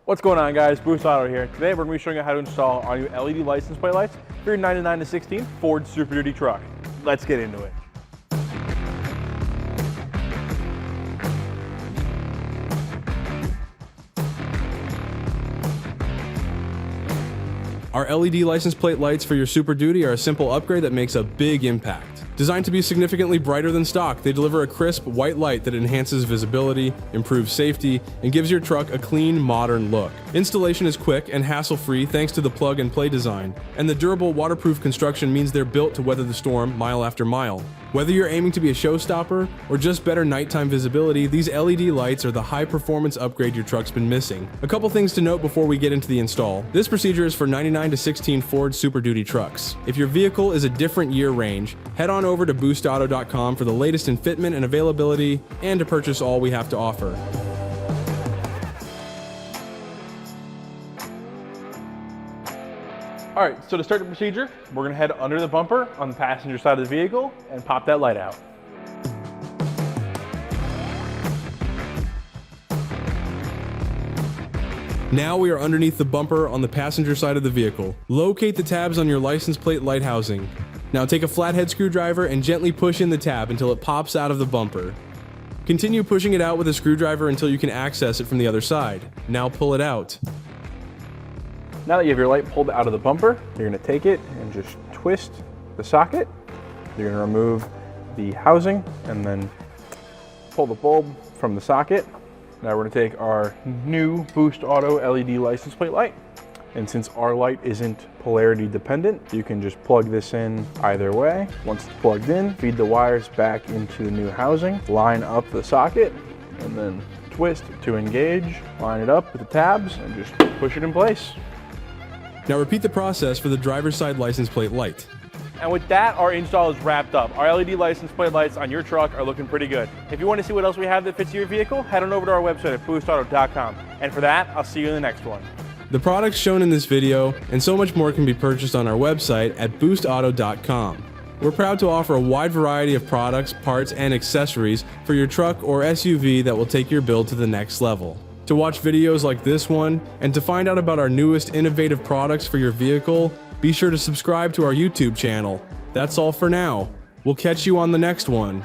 What's going on, guys? Boost Auto here. Today we're going to be showing you how to install our new LED license plate lights for your 9 to 16 Ford Super Duty truck. Let's get into it. Our LED license plate lights for your Super Duty are a simple upgrade that makes a big impact. Designed to be significantly brighter than stock, they deliver a crisp, white light that enhances visibility, improves safety, and gives your truck a clean, modern look. Installation is quick and hassle-free thanks to the plug-and-play design, and the durable, waterproof construction means they're built to weather the storm mile after mile. Whether you're aiming to be a showstopper or just better nighttime visibility, these LED lights are the high-performance upgrade your truck's been missing. A couple things to note before we get into the install. This procedure is for 99 to 16 Ford Super Duty trucks. If your vehicle is a different year range, head on over to boostauto.com for the latest in fitment and availability and to purchase all we have to offer. All right, so to start the procedure, we're going to head under the bumper on the passenger side of the vehicle and pop that light out. Now we are underneath the bumper on the passenger side of the vehicle. Locate the tabs on your license plate light housing. Now take a flathead screwdriver and gently push in the tab until it pops out of the bumper. Continue pushing it out with a screwdriver until you can access it from the other side. Now pull it out. Now that you have your light pulled out of the bumper, you're going to take it and just twist the socket. You're going to remove the housing and then pull the bulb from the socket. Now we're going to take our new Boost Auto LED license plate light. And since our light isn't polarity dependent, you can just plug this in either way. Once it's plugged in, feed the wires back into the new housing, line up the socket, and then twist to engage, line it up with the tabs, and just push it in place. Now repeat the process for the driver's side license plate light. And with that, our install is wrapped up. Our LED license plate lights on your truck are looking pretty good. If you want to see what else we have that fits your vehicle, head on over to our website at boostauto.com. And for that, I'll see you in the next one. The products shown in this video and so much more can be purchased on our website at boostauto.com. We're proud to offer a wide variety of products, parts, and accessories for your truck or SUV that will take your build to the next level. To watch videos like this one, and to find out about our newest innovative products for your vehicle, be sure to subscribe to our YouTube channel. That's all for now. We'll catch you on the next one.